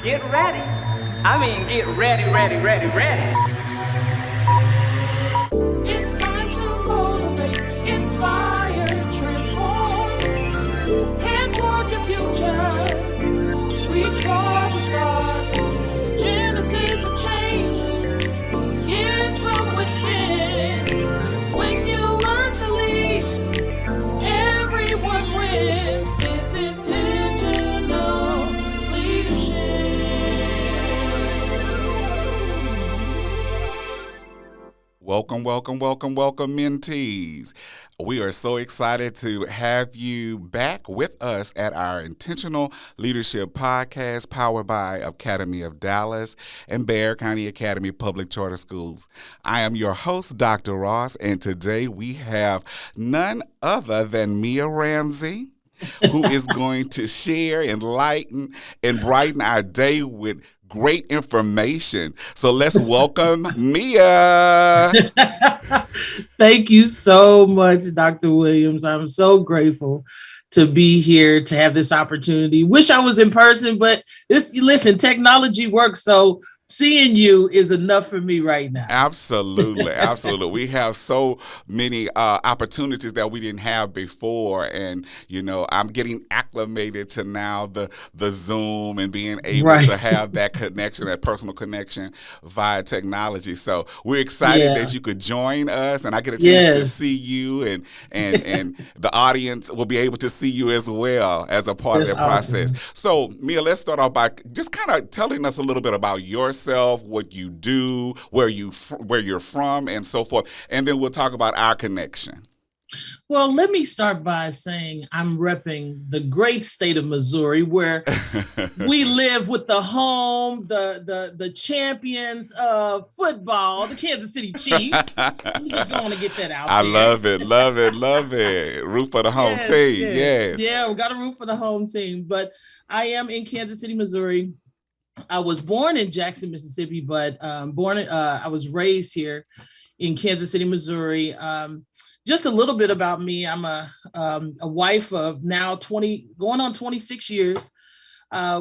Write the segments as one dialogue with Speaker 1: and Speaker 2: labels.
Speaker 1: Get ready. I mean, get ready, ready, ready, ready.
Speaker 2: It's time to motivate, inspire, transform. Head toward your future. Reach for the stars. Genesis of change begins from within. When you learn to lead, everyone wins. It's intentional leadership.
Speaker 3: Welcome, welcome, welcome, welcome, mentees. We are so excited to have you back with us at our Intentional Leadership Podcast powered by Academy of Dallas and Bexar County Academy Public Charter Schools. I am your host, Dr. Ross, and today we have none other than Mia Ramsey, who is going to share, enlighten, and brighten our day with great information. So let's welcome Mia.
Speaker 4: Thank you so much, Dr. Williams. I'm so grateful to be here, to have this opportunity. Wish I was in person, but listen, technology works, so seeing you is enough for me right now.
Speaker 3: Absolutely, absolutely. We have so many opportunities that we didn't have before, and I'm getting acclimated to now the Zoom and being able to have that connection, that personal connection via technology. So we're excited that you could join us, and I get a chance to see you, and the audience will be able to see you as well as a part of the process. So Mia, let's start off by just kind of telling us a little bit about yourself, what you do, where you're from, and so forth, and then we'll talk about our connection.
Speaker 4: Well, let me start by saying I'm repping the great state of Missouri, where we live with the the champions of football, the Kansas City Chiefs. I'm just going to get that out there.
Speaker 3: I love it, love it, love it. Root for the home team, yes.
Speaker 4: Yeah, we got to root for the home team. But I am in Kansas City, Missouri. I was born in Jackson, Mississippi, but I was raised here in Kansas City, Missouri. Just a little bit about me. I'm a wife of now going on 26 years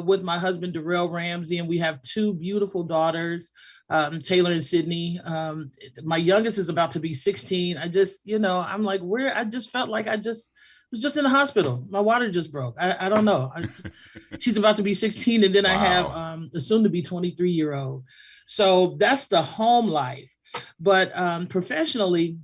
Speaker 4: with my husband, Darrell Ramsey, and we have two beautiful daughters, Taylor and Sydney. My youngest is about to be 16. I just, I'm like, I just felt like I was just in the hospital. My water just broke. I don't know. She's about to be 16, and then I have a soon-to-be 23-year-old. So that's the home life. But professionally,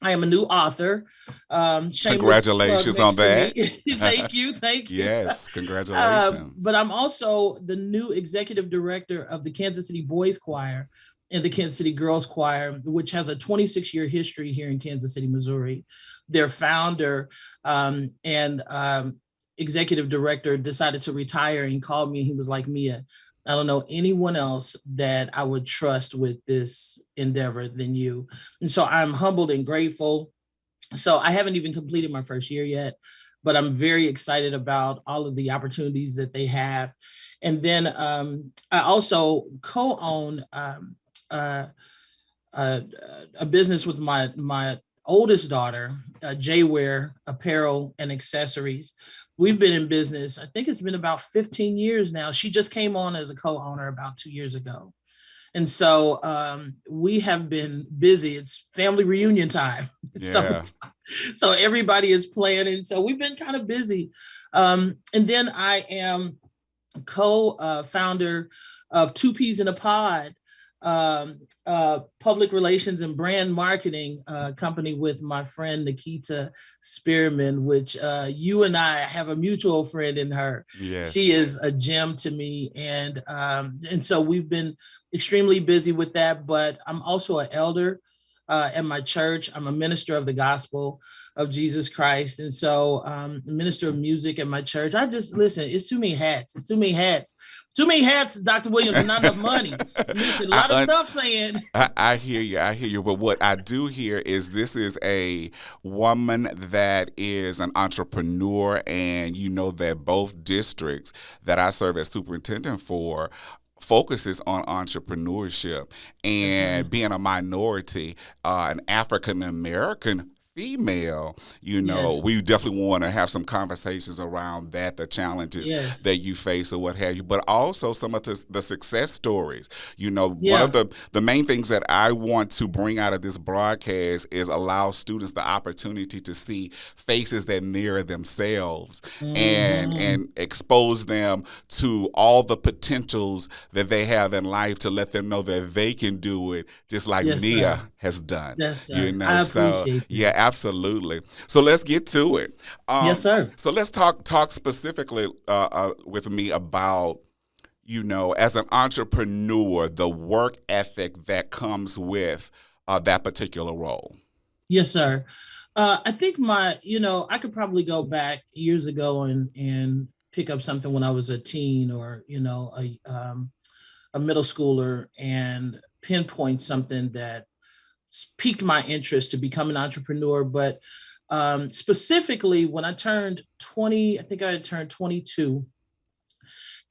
Speaker 4: I am a new author.
Speaker 3: Congratulations on that.
Speaker 4: Thank you.
Speaker 3: Yes, congratulations.
Speaker 4: But I'm also the new executive director of the Kansas City Boys Choir and the Kansas City Girls Choir, which has a 26-year history here in Kansas City, Missouri. Their founder and executive director decided to retire and called me. He was like, Mia, I don't know anyone else that I would trust with this endeavor than you. And so I'm humbled and grateful. So I haven't even completed my first year yet, but I'm very excited about all of the opportunities that they have. And then I also co-own a business with my oldest daughter, J-Wear Apparel and Accessories. We've been in business, I think it's been about 15 years now. She just came on as a co-owner about 2 years ago. And so we have been busy. It's family reunion time.
Speaker 3: Yeah.
Speaker 4: So everybody is planning. So we've been kind of busy. And then I am co-founder of Two Peas in a Pod, public relations and brand marketing company with my friend Nikita Spearman, which you and I have a mutual friend in her.
Speaker 3: Yes.
Speaker 4: She is a gem to me, and so we've been extremely busy with that. But I'm also an elder at my church. I'm a minister of the gospel of Jesus Christ, and so minister of music at my church. I just listen. It's too many hats. It's too many hats. Too many hats, Dr. Williams, and not enough money. Listen, a lot of stuff saying.
Speaker 3: I hear you. But what I do hear is this is a woman that is an entrepreneur, and that both districts that I serve as superintendent for focuses on entrepreneurship and being a minority, an African American female,
Speaker 4: Yes.
Speaker 3: we definitely want to have some conversations around that, the challenges
Speaker 4: Yes.
Speaker 3: that you face or what have you, but also some of the success stories. One of
Speaker 4: Yeah.
Speaker 3: the main things that I want to bring out of this broadcast is allow students the opportunity to see faces that mirror themselves
Speaker 4: Hmm.
Speaker 3: and expose them to all the potentials that they have in life to let them know that they can do it just like
Speaker 4: Yes, sir.
Speaker 3: Mia has done.
Speaker 4: Yes, sir. I
Speaker 3: So
Speaker 4: appreciate
Speaker 3: yeah,
Speaker 4: that.
Speaker 3: absolutely. So let's get to it.
Speaker 4: Yes, sir.
Speaker 3: So let's talk specifically with me about as an entrepreneur, the work ethic that comes with that particular role.
Speaker 4: Yes, sir. I think I could probably go back years ago and pick up something when I was a teen or a middle schooler and pinpoint something that piqued my interest to become an entrepreneur. But specifically, when I turned 20, I think I had turned 22,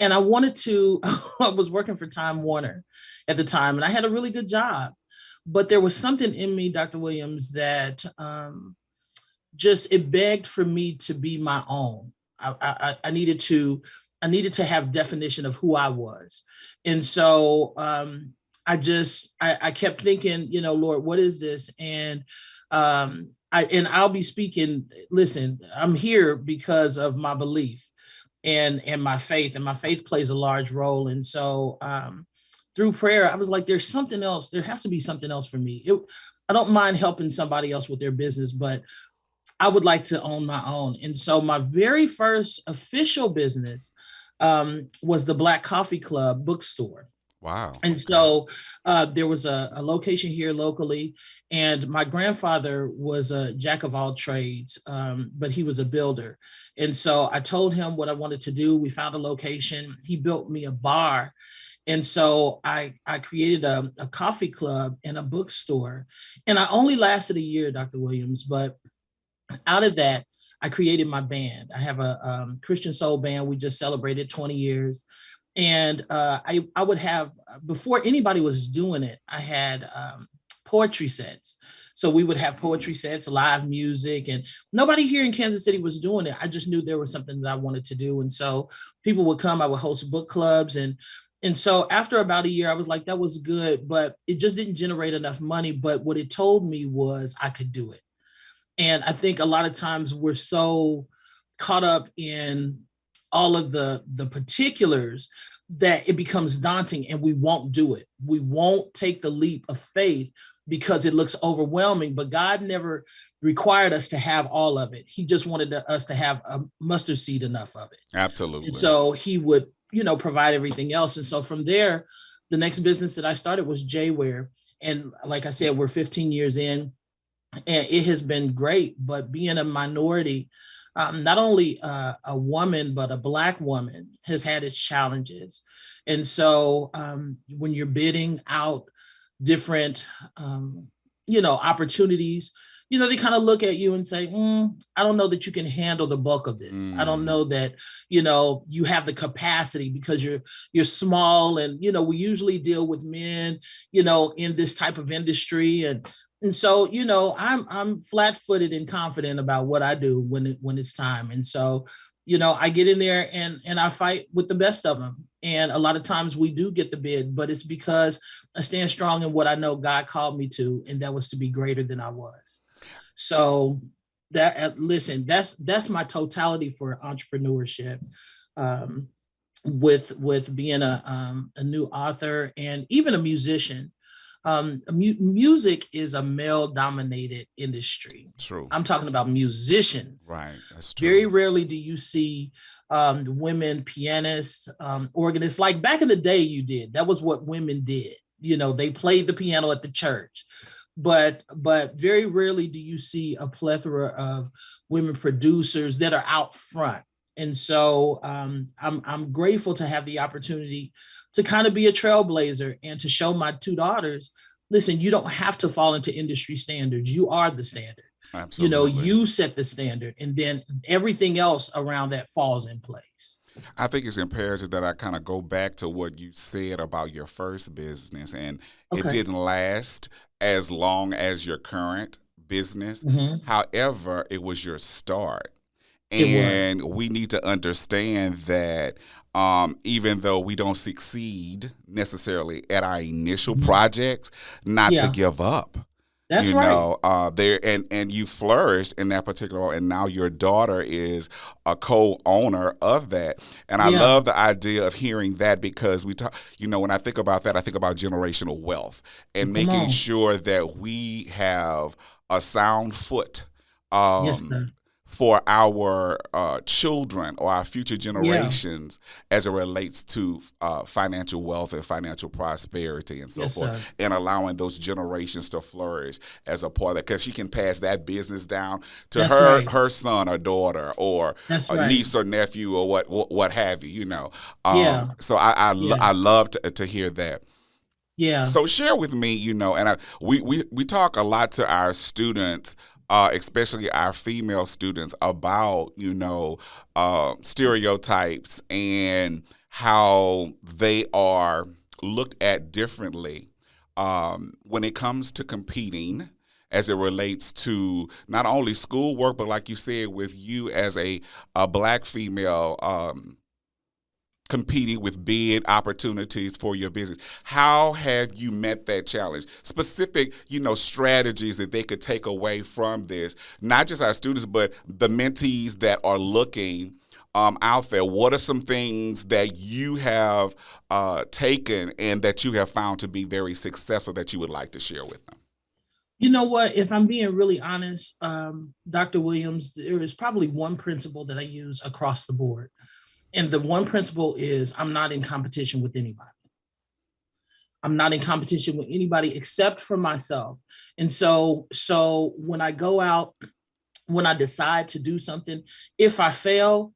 Speaker 4: and I wanted to. I was working for Time Warner at the time, and I had a really good job. But there was something in me, Dr. Williams, that just it begged for me to be my own. I needed to have definition of who I was, and so I kept thinking, Lord, what is this? And I'll be speaking. Listen, I'm here because of my belief and my faith, and my faith plays a large role. And so through prayer, I was like, there's something else. There has to be something else for me. I don't mind helping somebody else with their business, but I would like to own my own. And so my very first official business was the Black Coffee Club bookstore.
Speaker 3: Wow.
Speaker 4: And
Speaker 3: Okay.
Speaker 4: so there was a location here locally, and my grandfather was a jack of all trades, but he was a builder. And so I told him what I wanted to do. We found a location. He built me a bar. And so I created a coffee club and a bookstore. And I only lasted a year, Dr. Williams, but out of that, I created my band. I have a Christian soul band. We just celebrated 20 years. And I would have, before anybody was doing it, I had poetry sets. So we would have poetry sets, live music, and nobody here in Kansas City was doing it. I just knew there was something that I wanted to do. And so people would come, I would host book clubs. And so after about a year, I was like, that was good, but it just didn't generate enough money. But what it told me was I could do it. And I think a lot of times we're so caught up in all of the particulars that it becomes daunting and we won't do it. We won't take the leap of faith because it looks overwhelming, but God never required us to have all of it. He just wanted us to have a mustard seed enough of it.
Speaker 3: Absolutely.
Speaker 4: And so he would, provide everything else. And so from there, the next business that I started was Jayware. And like I said, we're 15 years in and it has been great, but being a minority, not only a woman, but a Black woman has had its challenges. And so when you're bidding out different, opportunities, they kind of look at you and say, I don't know that you can handle the bulk of this. I don't know that, you have the capacity because you're small. And, we usually deal with men, in this type of industry. And so, I'm flat-footed and confident about what I do when it's time. And so, I get in there and I fight with the best of them. And a lot of times we do get the bid, but it's because I stand strong in what I know God called me to, and that was to be greater than I was. So listen, that's my totality for entrepreneurship. With being a new author and even a musician. Music is a male-dominated industry.
Speaker 3: True.
Speaker 4: I'm talking about musicians.
Speaker 3: Right. That's true.
Speaker 4: Very rarely do you see women pianists, organists. Like back in the day, you did. That was what women did. They played the piano at the church. But very rarely do you see a plethora of women producers that are out front. And so I'm grateful to have the opportunity to kind of be a trailblazer and to show my two daughters, listen, you don't have to fall into industry standards. You are the standard.
Speaker 3: Absolutely.
Speaker 4: You set the standard, and then everything else around that falls in place.
Speaker 3: I think it's imperative that I kind of go back to what you said about your first business, and it
Speaker 4: Okay.
Speaker 3: didn't last as long as your current business.
Speaker 4: Mhm.
Speaker 3: However, it was your start.
Speaker 4: It
Speaker 3: And
Speaker 4: was.
Speaker 3: we need to understand that even though we don't succeed necessarily at our initial
Speaker 4: Mhm.
Speaker 3: projects, not to
Speaker 4: Yeah,
Speaker 3: give up.
Speaker 4: that's right.
Speaker 3: There and you flourished in that particular role, and now your daughter is a co-owner of that. And I
Speaker 4: Yeah.
Speaker 3: love the idea of hearing that, because we talk, when I think about that, I think about generational wealth and
Speaker 4: Come
Speaker 3: making
Speaker 4: on.
Speaker 3: sure that we have a sound foot.
Speaker 4: Yes,
Speaker 3: Um,
Speaker 4: sir.
Speaker 3: for our children or our future
Speaker 4: Yeah.
Speaker 3: generations as it relates to financial wealth and financial prosperity and so
Speaker 4: Yes,
Speaker 3: forth,
Speaker 4: sir.
Speaker 3: and allowing those generations to flourish as a part of that, because she can pass that business down to
Speaker 4: That's
Speaker 3: her
Speaker 4: right.
Speaker 3: her son or daughter or
Speaker 4: That's
Speaker 3: a
Speaker 4: right.
Speaker 3: niece or nephew or what have you.
Speaker 4: Yeah.
Speaker 3: So I
Speaker 4: Yeah.
Speaker 3: love to hear that.
Speaker 4: Yeah.
Speaker 3: So share with me, and we talk a lot to our students, especially our female students, about stereotypes and how they are looked at differently when it comes to competing, as it relates to not only schoolwork, but like you said, with you as a black female. Competing with bid opportunities for your business. How have you met that challenge? Specific, strategies that they could take away from this, not just our students, but the mentees that are looking out there. What are some things that you have taken and that you have found to be very successful that you would like to share with them?
Speaker 4: You know what? If I'm being really honest, Dr. Williams, there is probably one principle that I use across the board. And the one principle is I'm not in competition with anybody. I'm not in competition with anybody except for myself. And so when I go out, when I decide to do something, if I fail,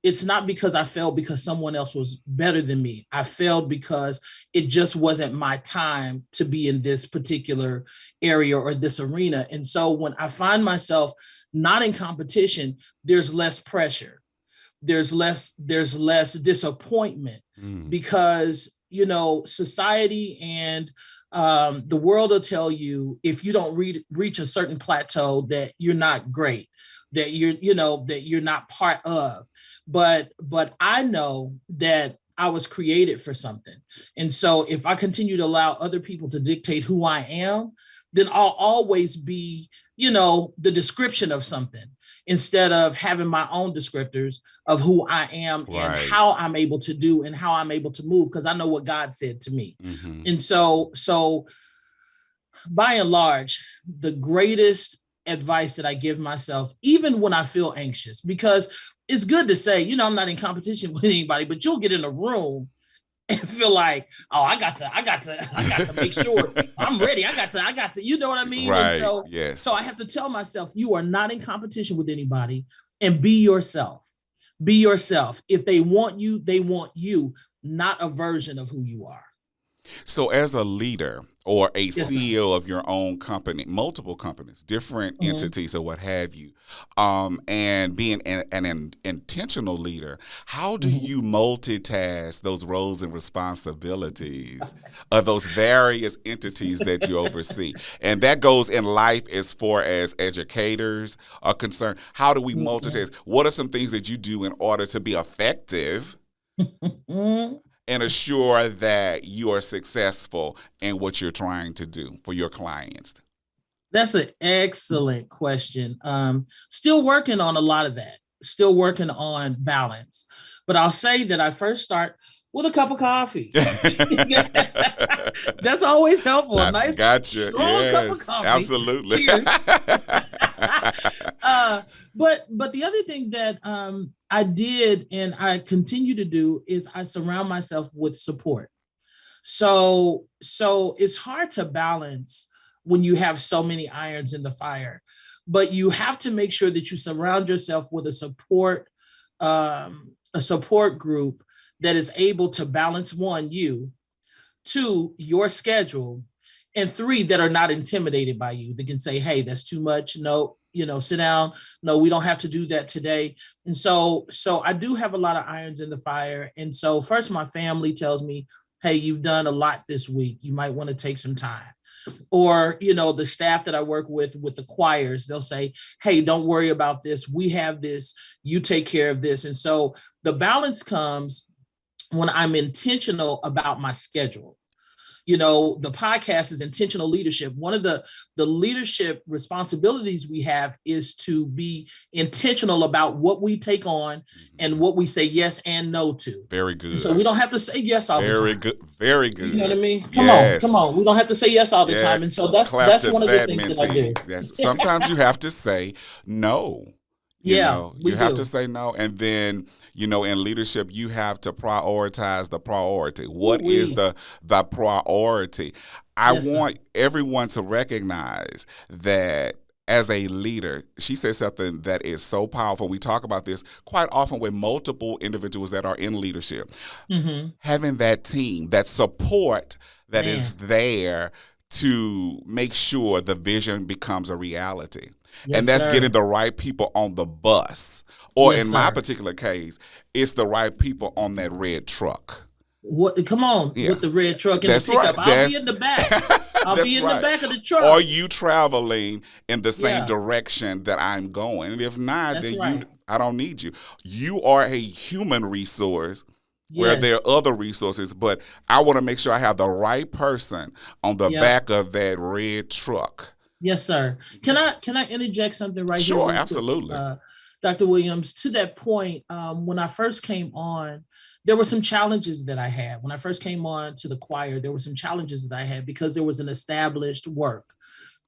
Speaker 4: it's not because I failed because someone else was better than me. I failed because it just wasn't my time to be in this particular area or this arena. And so when I find myself not in competition, there's less pressure, there's less disappointment,
Speaker 3: Mm.
Speaker 4: because society and the world will tell you if you don't reach a certain plateau that you're not great, that you're not part of. But I know that I was created for something. And so if I continue to allow other people to dictate who I am, then I'll always be, the description of something, instead of having my own descriptors of who I am and
Speaker 3: Right.
Speaker 4: how I'm able to do and how I'm able to move, because I know what God said to me.
Speaker 3: Mm-hmm.
Speaker 4: And so by and large, the greatest advice that I give myself, even when I feel anxious, because it's good to say, I'm not in competition with anybody, but you'll get in a room and feel like, oh, I got to make sure I'm ready. I got to, you know what I mean? And
Speaker 3: Right.
Speaker 4: so
Speaker 3: Yes.
Speaker 4: I have to tell myself, you are not in competition with anybody, and be yourself. Be yourself. If they want you, they want you, not a version of who you are.
Speaker 3: So, as a leader or a
Speaker 4: Yes, sir.
Speaker 3: CEO of your own company, multiple companies, different
Speaker 4: Mhm.
Speaker 3: entities, or what have you, and being an intentional leader, how do
Speaker 4: Mhm.
Speaker 3: you multitask those roles and responsibilities of those various entities that you oversee? And that goes in life as far as educators are concerned. How do we multitask? What are some things that you do in order to be effective
Speaker 4: Mhm.
Speaker 3: and assure that you are successful in what you're trying to do for your clients?
Speaker 4: That's an excellent question. Still working on a lot of that. Still working on balance. But I'll say that I first start with a cup of coffee. That's always helpful. A nice,
Speaker 3: Gotcha.
Speaker 4: strong cup of
Speaker 3: Yes,
Speaker 4: coffee.
Speaker 3: absolutely.
Speaker 4: Cheers. But the other thing that I did and I continue to do is I surround myself with support. So it's hard to balance when you have so many irons in the fire, but you have to make sure that you surround yourself with a support group that is able to balance, one, you, two, your schedule, and three, that are not intimidated by you. They can say, hey, that's too much. No, sit down. No, we don't have to do that today. And so I do have a lot of irons in the fire. And so first, my family tells me, hey, you've done a lot this week. You might want to take some time. Or, the staff that I work with the choirs, they'll say, hey, don't worry about this. We have this, you take care of this. And so the balance comes when I'm intentional about my schedule. The podcast is intentional leadership. One of the leadership responsibilities we have is to be intentional about what we take on and what we say yes and no to.
Speaker 3: Very good.
Speaker 4: And so we don't have to say yes all the time.
Speaker 3: Very good. Very good.
Speaker 4: You know what I mean?
Speaker 3: Yes.
Speaker 4: Come on. We don't have to say yes all the time. And so that's one of the things that I do.
Speaker 3: Yes. Sometimes you have to say no. You have to say no. And then, in leadership, you have to prioritize the priority. What is the priority? I want everyone to recognize that as a leader, she said something that is so powerful. We talk about this quite often with multiple individuals that are in leadership. Mm-hmm. Having that team, that support that is there to make sure the vision becomes a reality. Yes, and that's getting the right people on the bus. Or in my particular case, it's the right people on that red truck.
Speaker 4: Come on, with the red truck and the pickup.
Speaker 3: Right.
Speaker 4: I'll be in the back. I'll be in the back of the truck.
Speaker 3: Are you traveling in the same direction that I'm going? And if not, then I don't need you. You are a human resource where there are other resources, but I want to make sure I have the right person on the back of that red truck.
Speaker 4: Yes, sir. Can I interject something right here?
Speaker 3: Sure, absolutely.
Speaker 4: Dr. Williams, to that point, when I first came on, there were some challenges that I had. When I first came on to the choir, there were some challenges that I had because there was an established work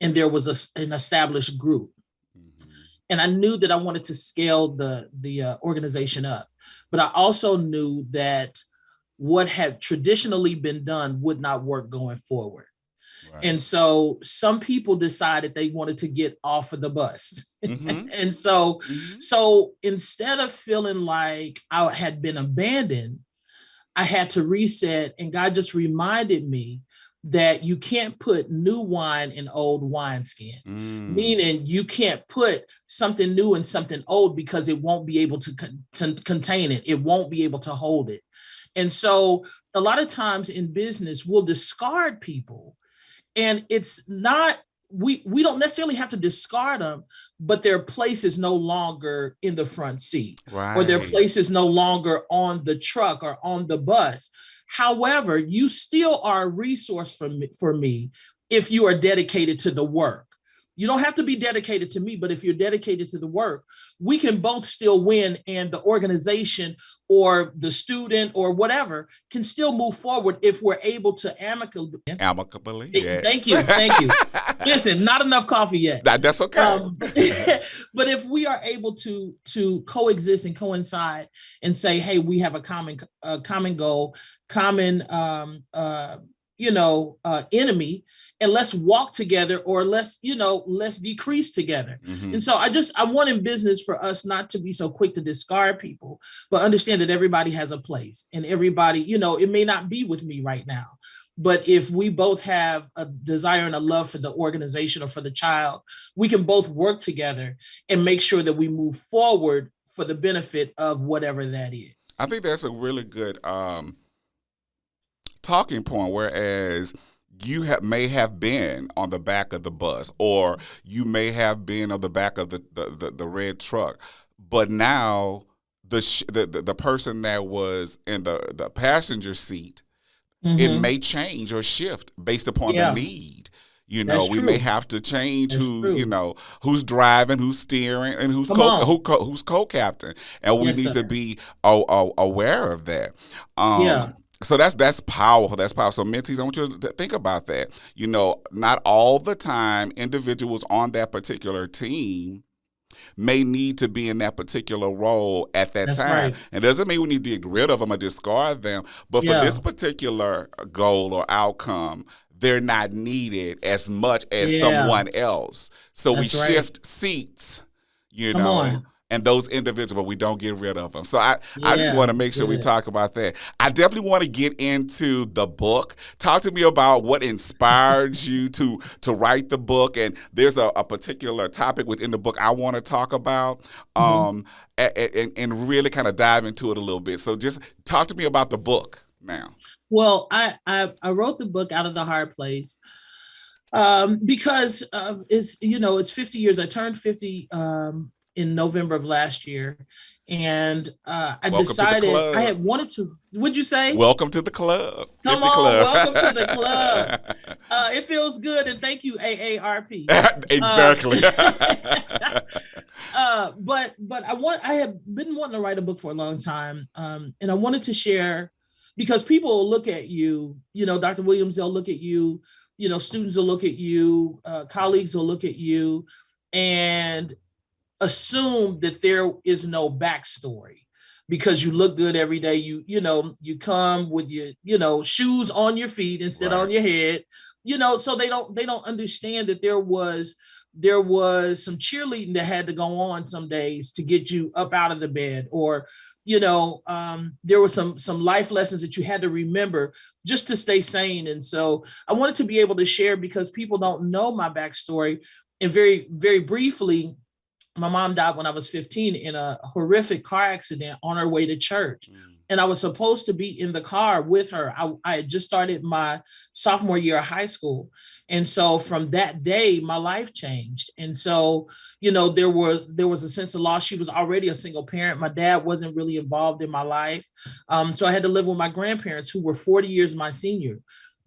Speaker 4: and there was an established group. Mm-hmm. And I knew that I wanted to scale the organization up. But I also knew that what had traditionally been done would not work going forward. Right. And so some people decided they wanted to get off of the bus. Mm-hmm. And so instead of feeling like I had been abandoned, I had to reset. And God just reminded me that you can't put new wine in old wineskin, meaning you can't put something new in something old because it won't be able to contain it. It won't be able to hold it. And so a lot of times in business, we'll discard people. And it's not, we don't necessarily have to discard them, but their place is no longer in the front seat, or their place is no longer on the truck or on the bus. However, you still are a resource for me if you are dedicated to the work. You don't have to be dedicated to me, but if you're dedicated to the work, we can both still win, and the organization or the student or whatever can still move forward if we're able to
Speaker 3: amicably. Yes.
Speaker 4: Thank you. Listen, not enough coffee yet.
Speaker 3: That's okay.
Speaker 4: But if we are able to coexist and coincide and say, hey, we have a common goal, common enemy, and let's walk together, or let's decrease together. Mm-hmm. And so I want in business for us not to be so quick to discard people, but understand that everybody has a place, and everybody, it may not be with me right now, but if we both have a desire and a love for the organization or for the child, we can both work together and make sure that we move forward for the benefit of whatever that is.
Speaker 3: I think that's a really good talking point, whereas you may have been on the back of the bus, or you may have been on the back of the red truck, but now the person that was in the passenger seat, mm-hmm. it may change or shift based upon the need. We may have to change who's driving, who's steering, and who's co-captain, and we need to be aware of that. So that's powerful. That's powerful. So mentees, I want you to think about that. Not all the time individuals on that particular team may need to be in that particular role at that time. Right. And it doesn't mean we need to get rid of them or discard them, but for this particular goal or outcome, they're not needed as much as someone else. So we shift seats, and those individuals, we don't get rid of them. So I just want to make sure we talk about that. I definitely want to get into the book. Talk to me about what inspired you to write the book. And there's a particular topic within the book I want to talk about, and really kind of dive into it a little bit. So just talk to me about the book now.
Speaker 4: Well, I wrote the book out of the hard place Because it's 50 years. I turned 50 in November of last year, and I
Speaker 3: Welcome to the
Speaker 4: decided I
Speaker 3: club.
Speaker 4: had wanted to. Would you say?
Speaker 3: Welcome to the club.
Speaker 4: Come
Speaker 3: 50
Speaker 4: on,
Speaker 3: Club.
Speaker 4: welcome to the club. It feels good, and thank you, AARP.
Speaker 3: Exactly.
Speaker 4: But I have been wanting to write a book for a long time, and I wanted to share because people will look at you. Dr. Williams, they'll look at you. Students will look at you. Colleagues will look at you, and assume that there is no backstory because you look good every day. You come with your shoes on your feet instead
Speaker 3: Right.
Speaker 4: on your head. So they don't understand that there was some cheerleading that had to go on some days to get you up out of the bed, or there were some life lessons that you had to remember just to stay sane. And so I wanted to be able to share because people don't know my backstory. And very, very briefly, my mom died when I was 15 in a horrific car accident on her way to church. And I was supposed to be in the car with her. I had just started my sophomore year of high school. And so from that day, my life changed. And so, there was a sense of loss. She was already a single parent. My dad wasn't really involved in my life. So I had to live with my grandparents, who were 40 years my senior.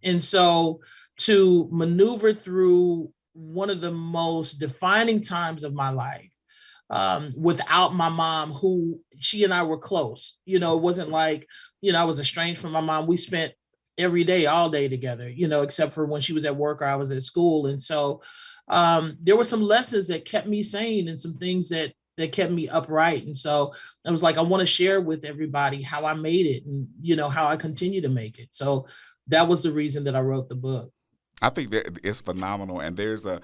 Speaker 4: And so to maneuver through one of the most defining times of my life, without my mom, who she and I were close. It wasn't like, I was estranged from my mom. We spent every day, all day together, except for when she was at work or I was at school. And so there were some lessons that kept me sane and some things that kept me upright. And so I was like, I want to share with everybody how I made it and, how I continue to make it. So that was the reason that I wrote the book.
Speaker 3: I think that it's phenomenal, and there's a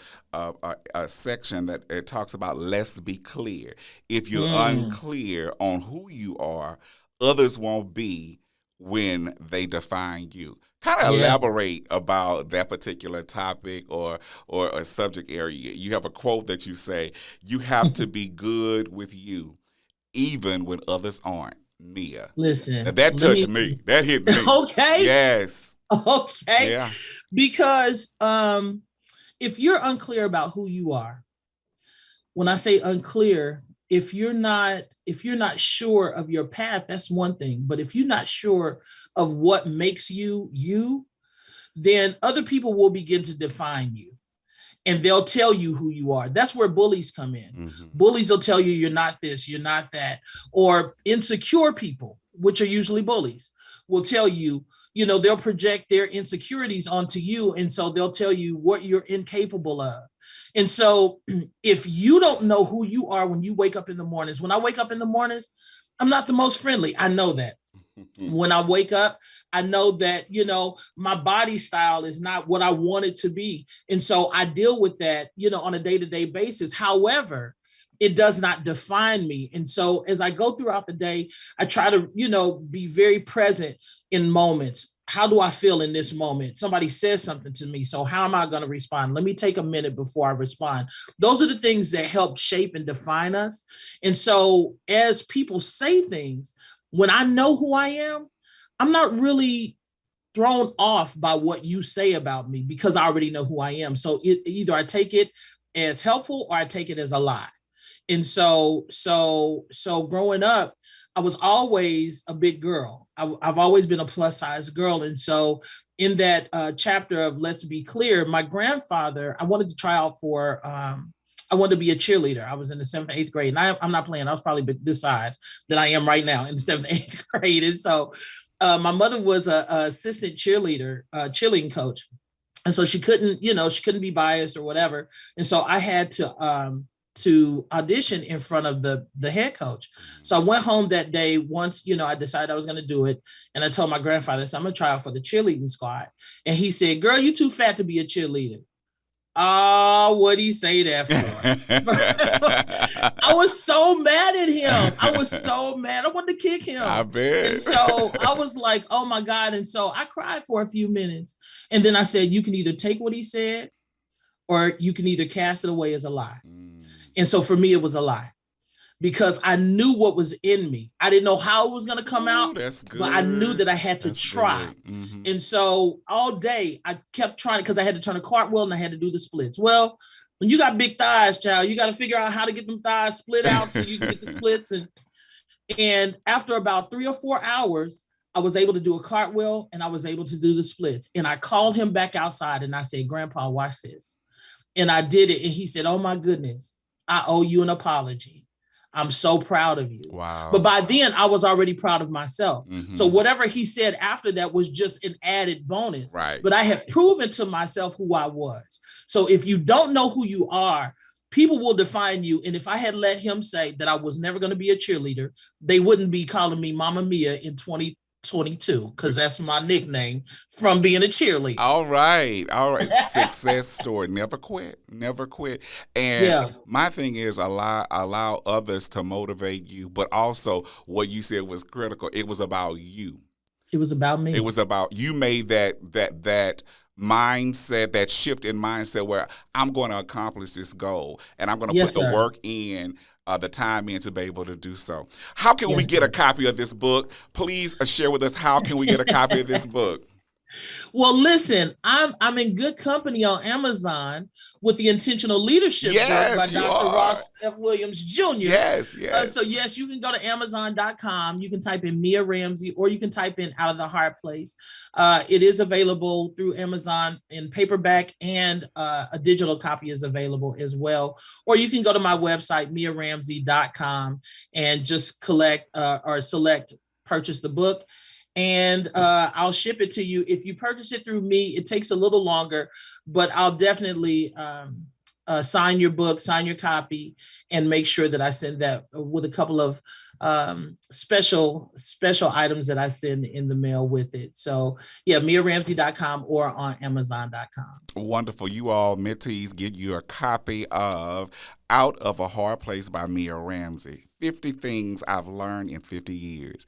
Speaker 3: section that it talks about let's be clear. If you're unclear on who you are, others won't be when they define you. Kind of elaborate about that particular topic or a subject area. You have a quote that you say, "You have to be good with you, even when others aren't." Mia,
Speaker 4: Listen,
Speaker 3: now that touched me. That hit me.
Speaker 4: Okay.
Speaker 3: Yes.
Speaker 4: Okay.
Speaker 3: Yeah.
Speaker 4: Because if you're unclear about who you are, when I say unclear, if you're not sure of your path, that's one thing. But if you're not sure of what makes you you, then other people will begin to define you. And they'll tell you who you are. That's where bullies come in.
Speaker 3: Mm-hmm.
Speaker 4: Bullies will tell you you're not this, you're not that. Or insecure people, which are usually bullies, will tell you, they'll project their insecurities onto you. And so they'll tell you what you're incapable of. And so if you don't know who you are when you wake up in the mornings, when I wake up in the mornings, I'm not the most friendly. I know that. When I wake up, I know that, my body style is not what I want it to be. And so I deal with that, on a day-to-day basis. However, it does not define me. And so as I go throughout the day, I try to, be very present in moments. How do I feel in this moment? Somebody says something to me. So how am I going to respond? Let me take a minute before I respond. Those are the things that help shape and define us. And so as people say things, when I know who I am, I'm not really thrown off by what you say about me because I already know who I am. So either I take it as helpful or I take it as a lie. And so growing up, I was always a big girl. I've always been a plus size girl. And so in that chapter of Let's Be Clear, my grandfather, I wanted to try out for, I wanted to be a cheerleader. I was in the 7th, 8th grade. And I'm not playing. I was probably this size that I am right now in the 7th, 8th grade. And so my mother was a assistant cheerleading coach. And so she couldn't be biased or whatever. And so I had to audition in front of the head coach. So I went home that day once, I decided I was going to do it. And I told my grandfather, I said, I'm going to try out for the cheerleading squad. And he said, girl, you too fat to be a cheerleader. Oh, what'd he say that for? I was so mad at him. I was so mad. I wanted to kick him.
Speaker 3: I bet.
Speaker 4: And so I was like, oh my God. And so I cried for a few minutes. And then I said, you can either take what he said or you can either cast it away as a lie. And so for me, it was a lie. because I knew what was in me. I didn't know how it was going to come out,
Speaker 3: That's good.
Speaker 4: but I knew that I had to try.
Speaker 3: Mm-hmm.
Speaker 4: And so all day I kept trying because I had to turn a cartwheel and I had to do the splits. Well, when you got big thighs, child, you got to figure out how to get them thighs split out so you can get the splits. And after about 3 or 4 hours, I was able to do a cartwheel and I was able to do the splits. And I called him back outside and I said, Grandpa, watch this. And I did it. And he said, oh my goodness, I owe you an apology. I'm so proud of you.
Speaker 3: Wow.
Speaker 4: But by then I was already proud of myself.
Speaker 3: Mm-hmm.
Speaker 4: So whatever he said after that was just an added bonus.
Speaker 3: Right.
Speaker 4: But I had proven to myself who I was. So if you don't know who you are, people will define you. And if I had let him say that I was never going to be a cheerleader, they wouldn't be calling me Mama Mia in 2022, because that's my nickname from being a cheerleader.
Speaker 3: All right. Success story. Never quit. And my thing is allow others to motivate you, but also what you said was critical. It was about you.
Speaker 4: It was about me.
Speaker 3: It was about you made that mindset, that shift in mindset where I'm going to accomplish this goal and I'm going to put the work in, the time in to be able to do so. How can we get a copy of this book? Please share with us, how can we get a copy of this book?
Speaker 4: Well, listen, I'm in good company on Amazon with the Intentional Leadership book by Dr. Ross F. Williams Jr.
Speaker 3: Yes.
Speaker 4: So yes, you can go to Amazon.com. You can type in Mia Ramsey, or you can type in Out of the Hard Place. It is available through Amazon in paperback, and a digital copy is available as well. Or you can go to my website, MiaRamsey.com, and just select purchase the book. And I'll ship it to you. If you purchase it through me, it takes a little longer, but I'll definitely sign your book, sign your copy, and make sure that I send that with a couple of special items that I send in the mail with it. So yeah, MiaRamsey.com or on Amazon.com.
Speaker 3: Wonderful. You all, mentees, get your copy of Out of a Hard Place by Mia Ramsey. 50 Things I've Learned in 50 Years.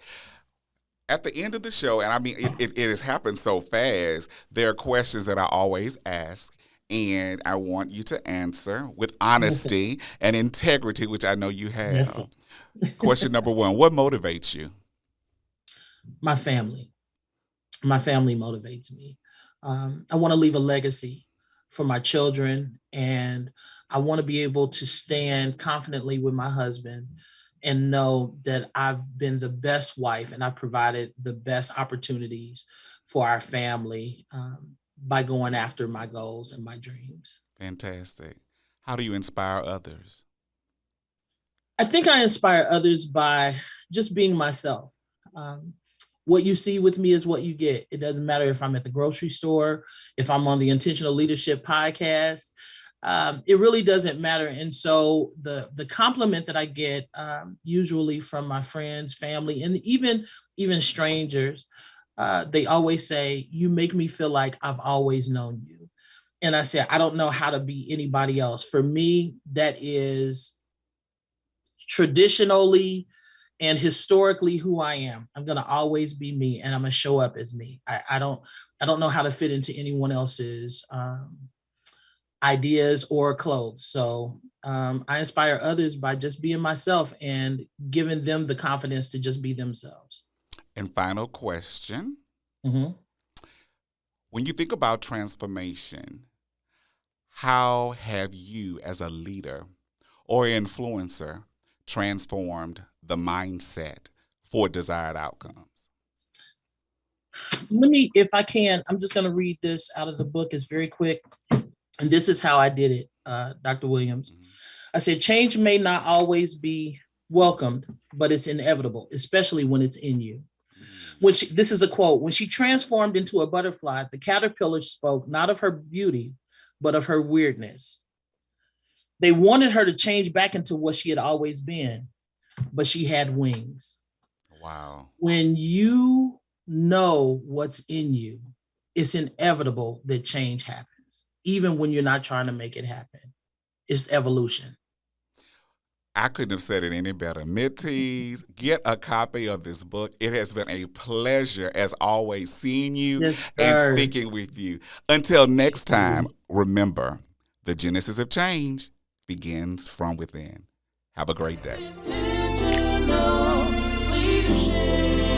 Speaker 3: At the end of the show, and I mean, it has happened so fast, there are questions that I always ask, and I want you to answer with honesty and integrity, which I know you have. Question number 1, what motivates you?
Speaker 4: My family. My family motivates me. I want to leave a legacy for my children, and I want to be able to stand confidently with my husband and know that I've been the best wife and I've provided the best opportunities for our family by going after my goals and my dreams.
Speaker 3: Fantastic. How do you inspire others?
Speaker 4: I think I inspire others by just being myself. What you see with me is what you get. It doesn't matter if I'm at the grocery store, if I'm on the Intentional Leadership podcast. It really doesn't matter. And so the compliment that I get usually from my friends, family, and even strangers, they always say, you make me feel like I've always known you. And I said, I don't know how to be anybody else. For me, that is traditionally and historically who I am. I'm going to always be me, and I'm going to show up as me. I don't know how to fit into anyone else's ideas or clothes. So I inspire others by just being myself and giving them the confidence to just be themselves.
Speaker 3: And final question.
Speaker 4: Mm-hmm.
Speaker 3: When you think about transformation, how have you as a leader or influencer transformed the mindset for desired outcomes?
Speaker 4: If I can, I'm just going to read this out of the book. It's very quick. And this is how I did it, Dr. Williams. I said, change may not always be welcomed, but it's inevitable, especially when it's in you. This is a quote: when she transformed into a butterfly, the caterpillar spoke not of her beauty, but of her weirdness. They wanted her to change back into what she had always been, but she had wings.
Speaker 3: Wow.
Speaker 4: When you know what's in you, it's inevitable that change happens, even when you're not trying to make it happen. It's evolution.
Speaker 3: I couldn't have said it any better. Mentees, get a copy of this book. It has been a pleasure, as always, seeing you and speaking with you. Until next time, remember, the genesis of change begins from within. Have a great day.
Speaker 2: Intentional leadership.